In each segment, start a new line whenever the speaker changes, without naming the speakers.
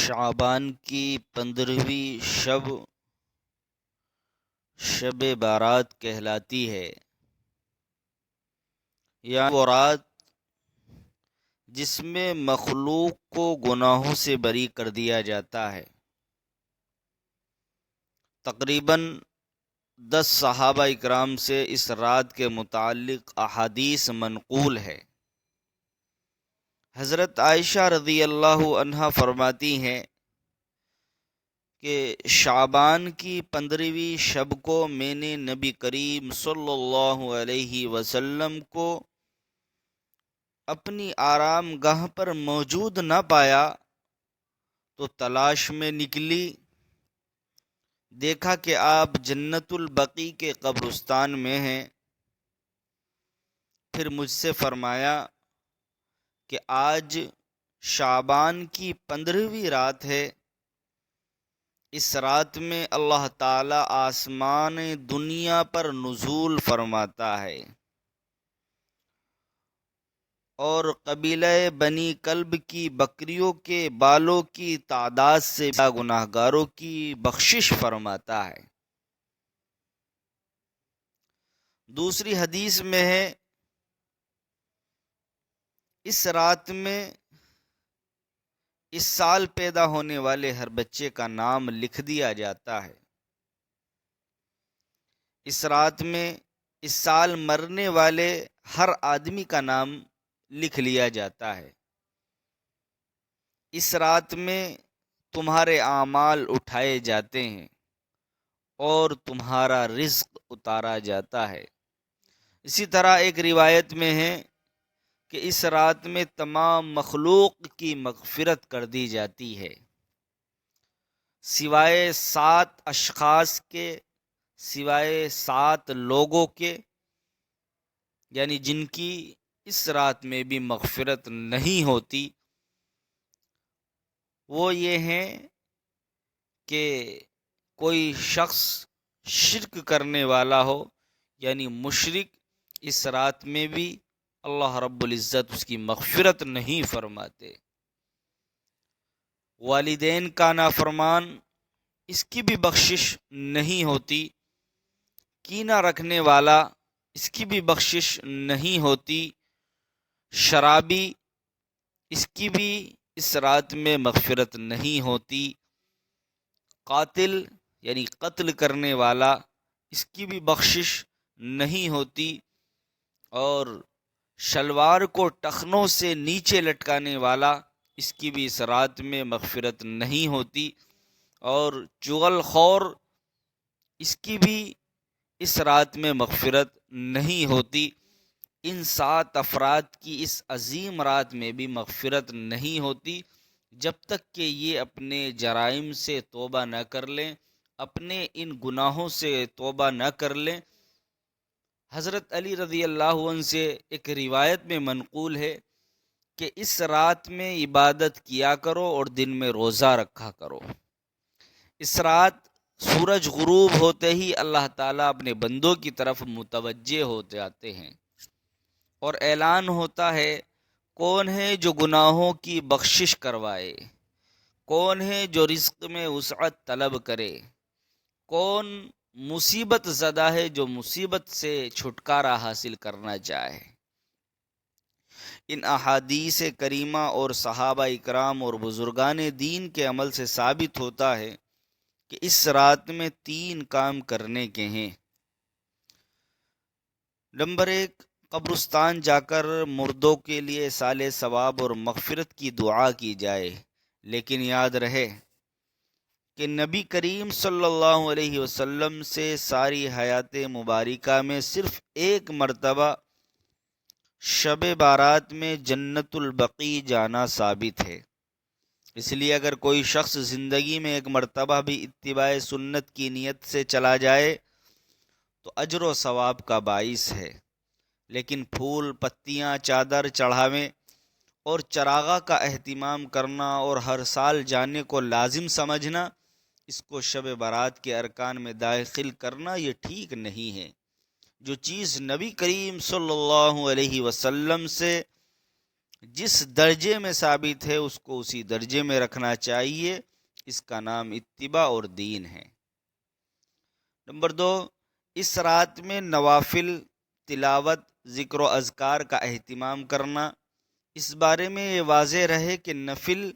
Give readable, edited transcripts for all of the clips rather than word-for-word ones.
شعبان کی 15ویں شب بارات کہلاتی ہے، یا وہ رات جس میں مخلوق کو گناہوں سے بری کر دیا جاتا ہے۔ تقریباً 10 صحابہ اکرام سے اس رات کے متعلق احادیث منقول ہے۔ حضرت عائشہ رضی اللہ عنہا فرماتی ہیں کہ شعبان کی 15ویں شب کو میں نے نبی کریم صلی اللہ علیہ وسلم کو اپنی آرام گاہ پر موجود نہ پایا تو تلاش میں نکلی، دیکھا کہ آپ جنت البقیع کے قبرستان میں ہیں۔ پھر مجھ سے فرمایا کہ آج شعبان کی 15ویں رات ہے، اس رات میں اللہ تعالی آسمان دنیا پر نزول فرماتا ہے اور قبیلہ بنی کلب کی بکریوں کے بالوں کی تعداد سے گناہ گاروں کی بخشش فرماتا ہے۔ دوسری حدیث میں ہے، اس رات میں اس سال پیدا ہونے والے ہر بچے کا نام لکھ دیا جاتا ہے۔ اس رات میں اس سال مرنے والے ہر آدمی کا نام لکھ لیا جاتا ہے۔ اس رات میں تمہارے اعمال اٹھائے جاتے ہیں اور تمہارا رزق اتارا جاتا ہے۔ اسی طرح ایک روایت میں ہے کہ اس رات میں تمام مخلوق کی مغفرت کر دی جاتی ہے، سوائے 7 اشخاص کے، سوائے 7 لوگوں کے، یعنی جن کی اس رات میں بھی مغفرت نہیں ہوتی۔ وہ یہ ہیں کہ کوئی شخص شرک کرنے والا ہو، یعنی مشرک، اس رات میں بھی اللہ رب العزت اس کی مغفرت نہیں فرماتے۔ والدین کا نافرمان، اس کی بھی بخشش نہیں ہوتی۔ کینہ رکھنے والا، اس کی بھی بخشش نہیں ہوتی۔ شرابی، اس کی بھی اس رات میں مغفرت نہیں ہوتی۔ قاتل یعنی قتل کرنے والا، اس کی بھی بخشش نہیں ہوتی۔ اور شلوار کو ٹخنوں سے نیچے لٹکانے والا، اس کی بھی اس رات میں مغفرت نہیں ہوتی۔ اور چغل خور، اس کی بھی اس رات میں مغفرت نہیں ہوتی۔ ان 7 افراد کی اس عظیم رات میں بھی مغفرت نہیں ہوتی جب تک کہ یہ اپنے جرائم سے توبہ نہ کر لیں، اپنے ان گناہوں سے توبہ نہ کر لیں۔ حضرت علی رضی اللہ عنہ سے ایک روایت میں منقول ہے کہ اس رات میں عبادت کیا کرو اور دن میں روزہ رکھا کرو۔ اس رات سورج غروب ہوتے ہی اللہ تعالیٰ اپنے بندوں کی طرف متوجہ ہو جاتے ہیں اور اعلان ہوتا ہے، کون ہے جو گناہوں کی بخشش کروائے، کون ہے جو رزق میں وسعت طلب کرے، کون مصیبت زدہ ہے جو مصیبت سے چھٹکارا حاصل کرنا چاہے۔ ان احادیث کریمہ اور صحابہ اکرام اور بزرگان دین کے عمل سے ثابت ہوتا ہے کہ اس رات میں 3 کام کرنے کے ہیں۔ نمبر 1، قبرستان جا کر مردوں کے لیے اصالِ ثواب اور مغفرت کی دعا کی جائے، لیکن یاد رہے کہ نبی کریم صلی اللہ علیہ وسلم سے ساری حیات مبارکہ میں صرف 1 مرتبہ شب بارات میں جنت البقیع جانا ثابت ہے۔ اس لیے اگر کوئی شخص زندگی میں 1 مرتبہ بھی اتباع سنت کی نیت سے چلا جائے تو اجر و ثواب کا باعث ہے، لیکن پھول، پتیاں، چادر چڑھاویں اور چراغاں کا اہتمام کرنا اور ہر سال جانے کو لازم سمجھنا، اس کو شب برات کے ارکان میں داخل کرنا، یہ ٹھیک نہیں ہے۔ جو چیز نبی کریم صلی اللہ علیہ وسلم سے جس درجے میں ثابت ہے اس کو اسی درجے میں رکھنا چاہیے، اس کا نام اتباع اور دین ہے۔ نمبر 2، اس رات میں نوافل، تلاوت، ذکر و اذکار کا اہتمام کرنا۔ اس بارے میں یہ واضح رہے کہ نفل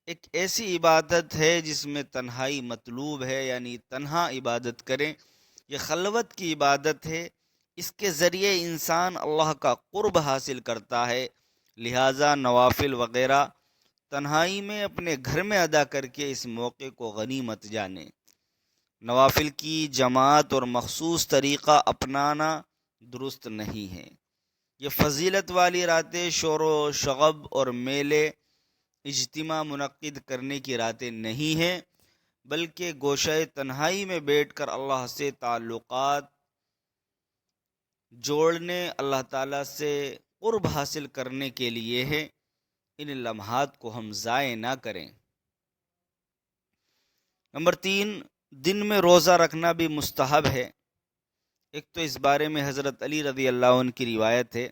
ایک ایسی عبادت ہے جس میں تنہائی مطلوب ہے، یعنی تنہا عبادت کریں۔ یہ خلوت کی عبادت ہے، اس کے ذریعے انسان اللہ کا قرب حاصل کرتا ہے، لہٰذا نوافل وغیرہ تنہائی میں اپنے گھر میں ادا کر کے اس موقع کو غنیمت جانیں۔ نوافل کی جماعت اور مخصوص طریقہ اپنانا درست نہیں ہے۔ یہ فضیلت والی راتیں شور و شغب اور میلے اجتماع منعقد کرنے کی راتیں نہیں ہیں، بلکہ گوشہ تنہائی میں بیٹھ کر اللہ سے تعلقات جوڑنے، اللہ تعالیٰ سے قرب حاصل کرنے کے لیے ہے۔ ان لمحات کو ہم ضائع نہ کریں۔ نمبر 3، دن میں روزہ رکھنا بھی مستحب ہے۔ ایک تو اس بارے میں حضرت علی رضی اللہ عنہ کی روایت ہے،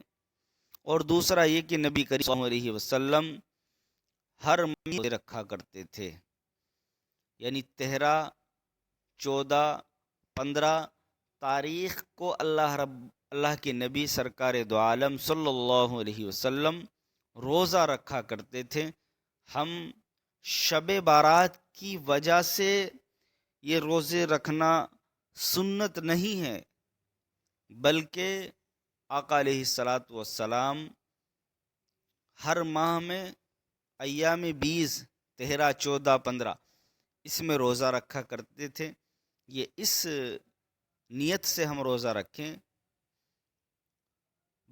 اور دوسرا یہ کہ نبی کریم صلی اللہ علیہ وسلم ہر مہینے رکھا کرتے تھے، یعنی 13، 14، 15 تاریخ کو اللہ کے نبی سرکار دو عالم صلی اللہ علیہ وسلم روزہ رکھا کرتے تھے۔ ہم شب بارات کی وجہ سے یہ روزے رکھنا سنت نہیں ہے، بلکہ آقا علیہ الصلاۃ والسلام ہر ماہ میں ایام 20، 13، 14، 15 اس میں روزہ رکھا کرتے تھے۔ یہ اس نیت سے ہم روزہ رکھیں۔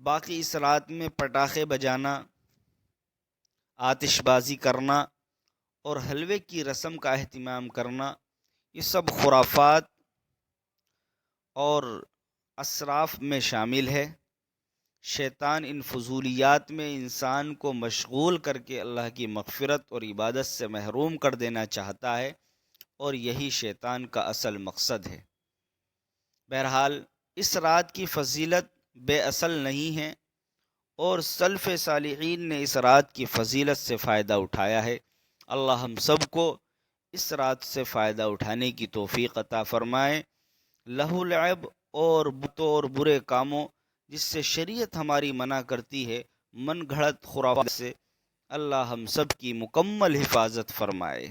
باقی اس رات میں پٹاخے بجانا، آتش بازی کرنا اور حلوے کی رسم کا اہتمام کرنا، یہ سب خرافات اور اسراف میں شامل ہے۔ شیطان ان فضولیات میں انسان کو مشغول کر کے اللہ کی مغفرت اور عبادت سے محروم کر دینا چاہتا ہے، اور یہی شیطان کا اصل مقصد ہے۔ بہرحال اس رات کی فضیلت بے اصل نہیں ہے، اور سلف صالحین نے اس رات کی فضیلت سے فائدہ اٹھایا ہے۔ اللہ ہم سب کو اس رات سے فائدہ اٹھانے کی توفیق عطا فرمائے۔ لہو لعب اور بتوں اور برے کاموں جس سے شریعت ہماری منع کرتی ہے، من گھڑت خرافات سے اللہ ہم سب کی مکمل حفاظت فرمائے۔